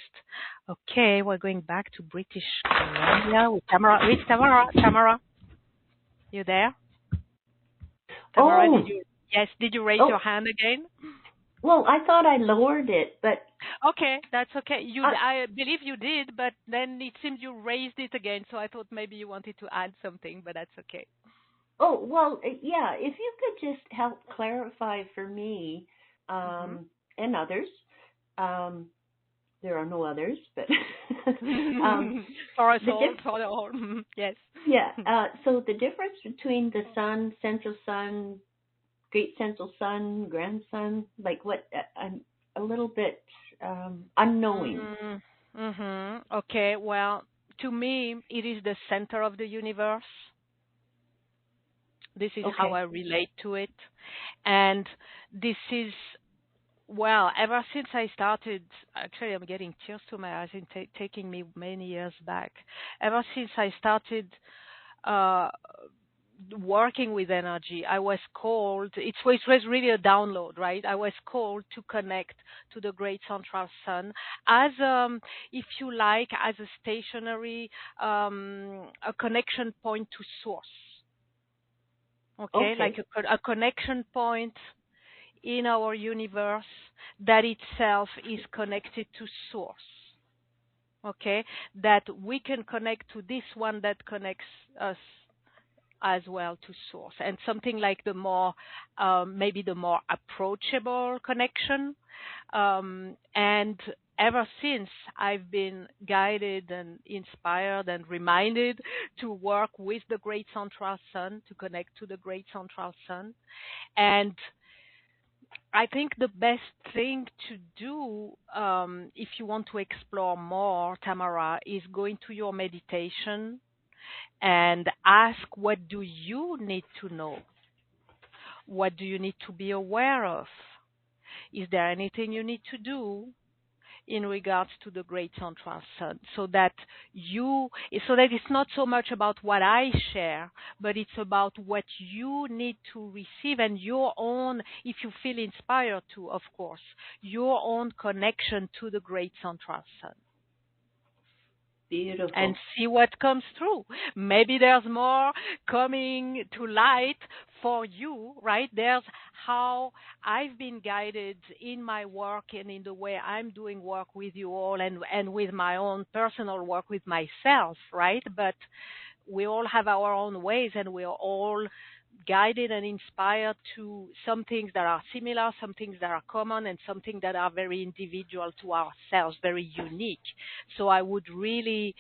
Okay, we're going back to British Columbia with Tamara. Tamara, you there? Tamara, Oh. Did you raise your hand again? Well, I thought I lowered it, but... Okay, that's okay. I believe you did, but then it seems you raised it again, so I thought maybe you wanted to add something, but that's okay. Oh, well, yeah, if you could just help clarify for me and others. There are no others, but... for us all, for all. Yes. Yeah, so the difference between the sun, central sun, great central sun, grand sun, like what, I'm a little bit unknowing. Okay, well, to me, it is the center of the universe. This is how I relate to it. And this is, well, ever since I started, actually I'm getting tears to my eyes, it's taking me many years back. Ever since I started working with energy, I was called, it was really a download, right? I was called to connect to the great central sun as, if you like, as a stationary, a connection point to source. Okay, like a connection point in our universe that itself is connected to source. okay, that we can connect to this one that connects us as well to source, and something like the more, maybe the more approachable connection. And ever since, I've been guided and inspired and reminded to work with the Great Central Sun, to connect to the Great Central Sun. And I think the best thing to do, if you want to explore more, Tamara, is go into your meditation and ask, what do you need to know? What do you need to be aware of? Is there anything you need to do in regards to the Great Central Sun, so that it's not so much about what I share, but it's about what you need to receive, and your own, if you feel inspired to, of course, your own connection to the Great Central Sun. Beautiful. And see what comes through. Maybe there's more coming to light for you, right? There's how I've been guided in my work and in the way I'm doing work with you all, and with my own personal work with myself, right? But we all have our own ways, and we're all guided and inspired to some things that are similar, some things that are common, and some things that are very individual to ourselves, very unique. So I would really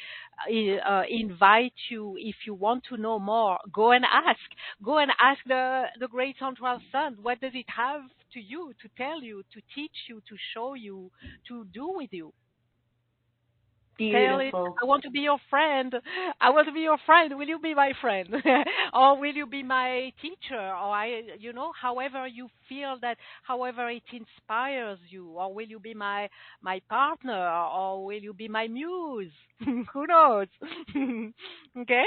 invite you, if you want to know more, go and ask. Go and ask the Great Central Sun. What does it have to you, to tell you, to teach you, to show you, to do with you? Tell it, I want to be your friend. I want to be your friend. Will you be my friend? Or will you be my teacher? Or however you feel that, however it inspires you. Or will you be my partner? Or will you be my muse? Who knows? Okay?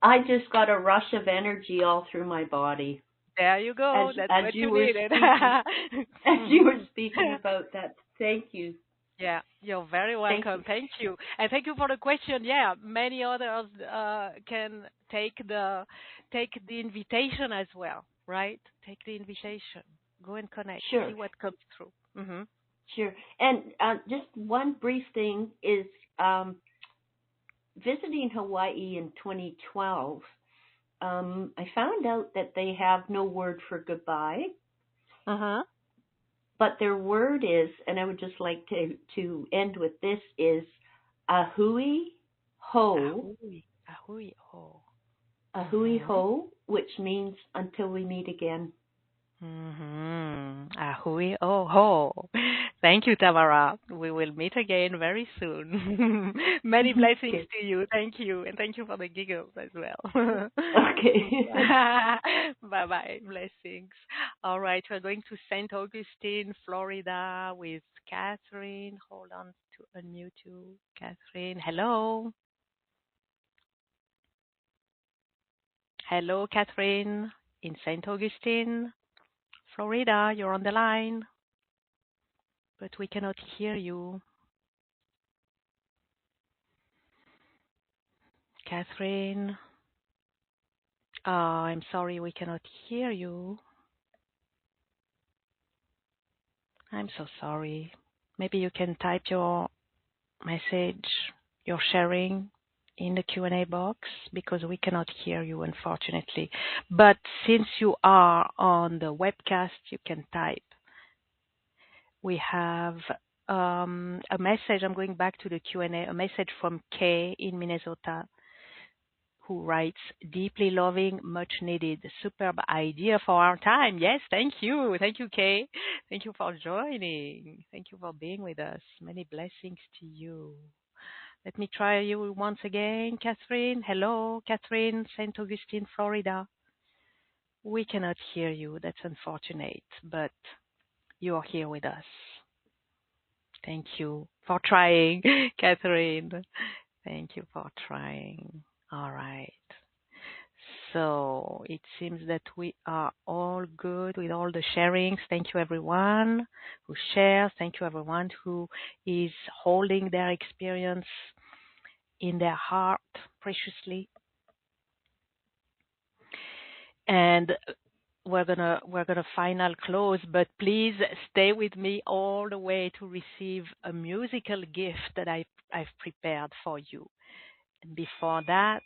I just got a rush of energy all through my body. There you go. That's what you needed. As you were speaking about that. Thank you. Yeah, you're very welcome. Thank you. And thank you for the question. Yeah, many others can take the invitation as well, right? Take the invitation. Go and connect. Sure. See what comes through. Mm-hmm. Sure. And just one brief thing is visiting Hawaii in 2012, I found out that they have no word for goodbye. Uh-huh. But their word is, and I would just like to end with this, is ahui ho. Ahui ho. Ahui ho, which means until we meet again. Mm-hmm. Ahui ho. Thank you, Tamara. We will meet again very soon. Many blessings to you. Thank you. And thank you for the giggles as well. Okay. Bye-bye. Blessings. All right. We're going to St. Augustine, Florida with Catherine. Hold on to unmute you. Catherine, hello. Hello, Catherine, in St. Augustine, Florida. You're on the line, but we cannot hear you. Catherine, I'm sorry, we cannot hear you. I'm so sorry. Maybe you can type your message, your sharing in the Q&A box, because we cannot hear you, unfortunately. But since you are on the webcast, you can type. We have a message. I'm going back to the Q&A, a message from Kay in Minnesota, who writes, deeply loving, much needed, superb idea for our time. Yes, thank you. Thank you, Kay. Thank you for joining. Thank you for being with us. Many blessings to you. Let me try you once again, Catherine. Hello, Catherine, St. Augustine, Florida. We cannot hear you. That's unfortunate, but you are here with us. Thank you for trying, Catherine. Thank you for trying. All right. So it seems that we are all good with all the sharings. Thank you, everyone who shares. Thank you, everyone who is holding their experience in their heart preciously. And we're gonna final close, but please stay with me all the way to receive a musical gift that I've prepared for you. And before that,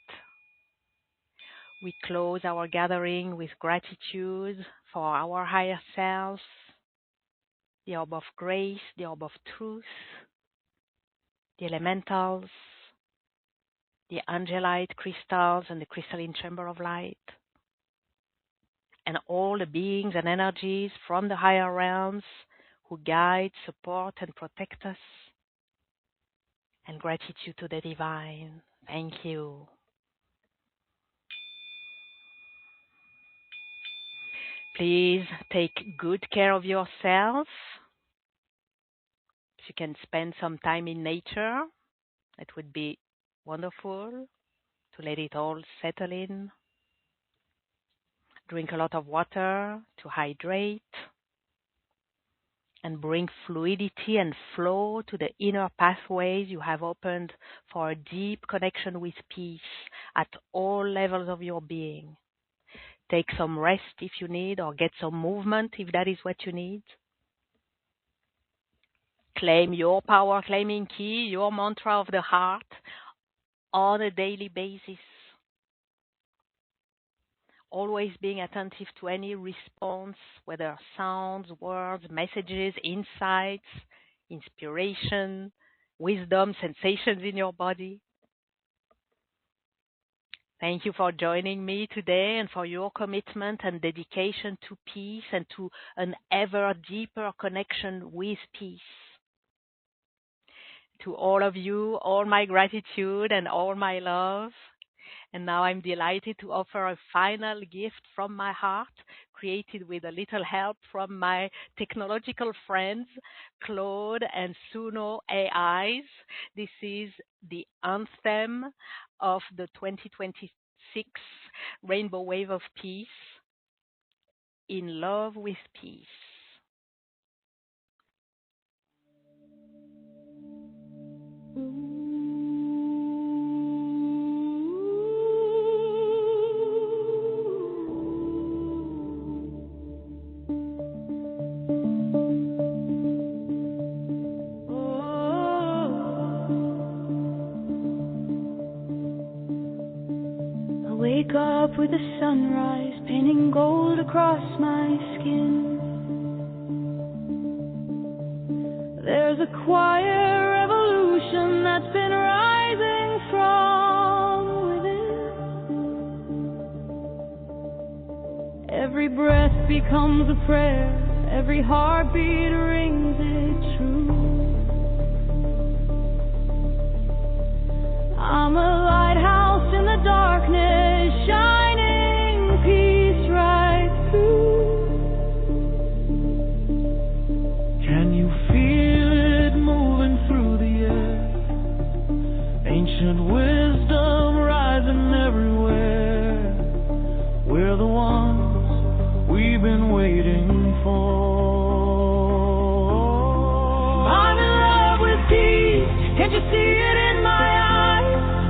we close our gathering with gratitude for our higher self, the orb of grace, the orb of truth, the elementals, the angelite crystals and the crystalline chamber of light, and all the beings and energies from the higher realms who guide, support, and protect us. And gratitude to the divine. Thank you. Please take good care of yourself. If you can spend some time in nature, it would be wonderful to let it all settle in. Drink a lot of water to hydrate and bring fluidity and flow to the inner pathways you have opened for a deep connection with peace at all levels of your being. Take some rest if you need, or get some movement if that is what you need. Claim your power claiming key, your mantra of the heart on a daily basis. Always being attentive to any response, whether sounds, words, messages, insights, inspiration, wisdom, sensations in your body. Thank you for joining me today and for your commitment and dedication to peace and to an ever deeper connection with peace. To all of you, all my gratitude and all my love. And now I'm delighted to offer a final gift from my heart, created with a little help from my technological friends, Claude and Suno AIs. This is the anthem of the 2026 Rainbow Wave of Peace, In Love with Peace. Wake up with the sunrise, painting gold across my skin. There's a quiet revolution that's been rising from within. Every breath becomes a prayer, every heartbeat rings it true. I'm a lighthouse in the darkness, shining peace right through. Can you feel it moving through the air? Ancient wisdom rising everywhere. We're the ones we've been waiting for. I'm in love with peace, can't you see it in my eyes?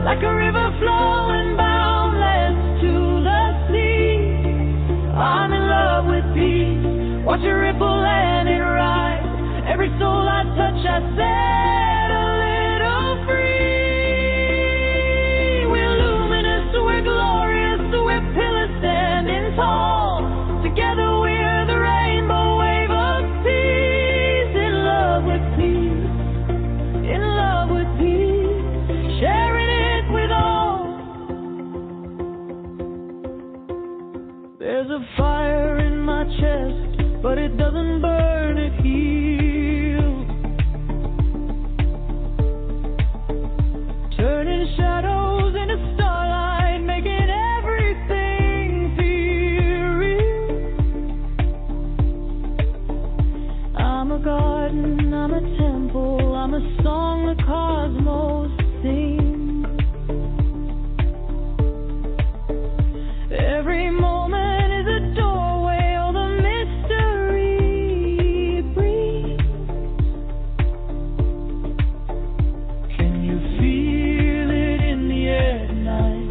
Like a river flowing boundless to the sea. I'm in love with peace, watch it ripple and it rise. Every soul I touch I set a little free. We're luminous, we're glorious, we're pillars standing tall. Together we're the rainbow wave of peace. In love with peace, in love with peace. Sharing there's a fire in my chest, but it doesn't burn, it heals. Turning shadows into starlight, making everything feel real. I'm a garden, I'm a temple, I'm a song the cosmos sings. Every moment is a doorway, all the mystery breathes. Can you feel it in the air tonight?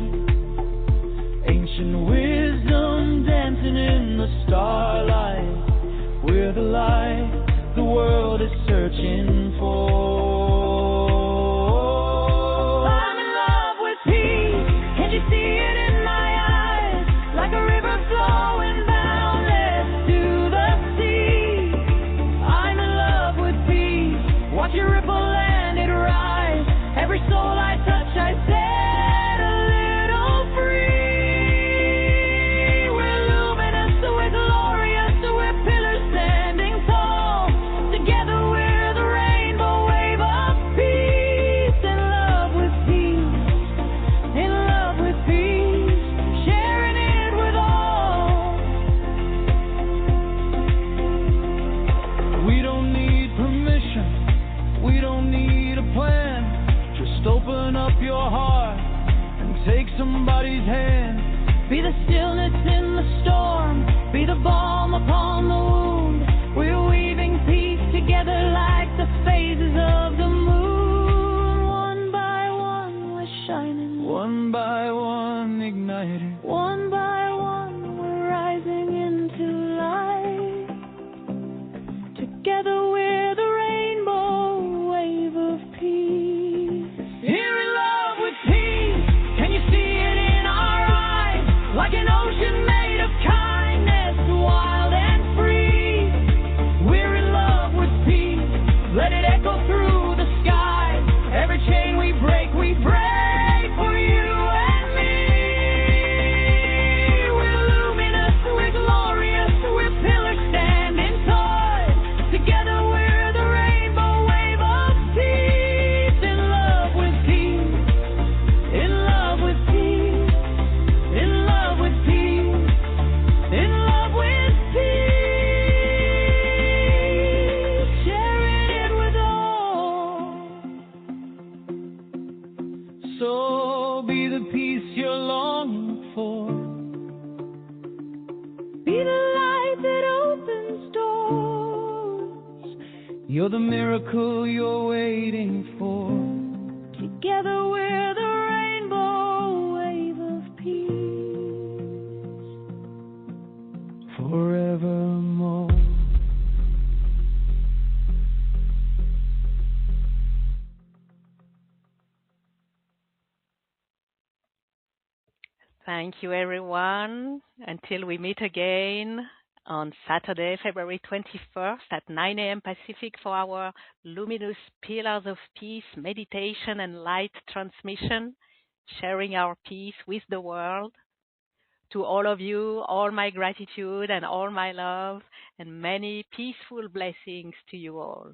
Ancient wisdom dancing in the stars. we're the light the world is searching for. I'm in love with peace. Can't you see it in my eyes? Like a river flowing boundless to the sea. I'm in love with peace. Watch it ripple and it rise. Every soul I touch, I set a little free. We're luminous, we're glorious, we're pillars standing tall. Together we're the rainbow wave of peace. In love with peace, in love with peace, sharing it with all. We don't need permission, we don't need a plan. Just open up your heart and take somebody's hand. Be the stillness in the storm, be the balm upon the wound. We're weaving peace together like the phases of the moon. One by one we're shining, one by one igniting. One by one we're rising into light. Together we're the rainbow wave of peace. Here in love with peace, can you see it in our eyes? Like an ocean made of kindness, wild and free. We're in love with peace, let it echo through the sky. Every chain we break for you and me. We're luminous, we're glorious, we're pillars standing tall. Together we're the rainbow wave of peace. In love with peace, in love with peace, in love with peace, in love with peace, sharing it with all. So be the peace you're longing for. Be the light that opens doors. You're the miracle you're waiting for. Together we're the rainbow wave of peace. Forevermore. Thank you, everyone. Until we meet again on Saturday, February 21st at 9 a.m. Pacific for our Luminous Pillars of Peace meditation and light transmission, sharing our peace with the world. To all of you, all my gratitude and all my love, and many peaceful blessings to you all.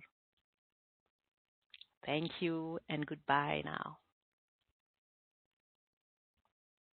Thank you and goodbye now.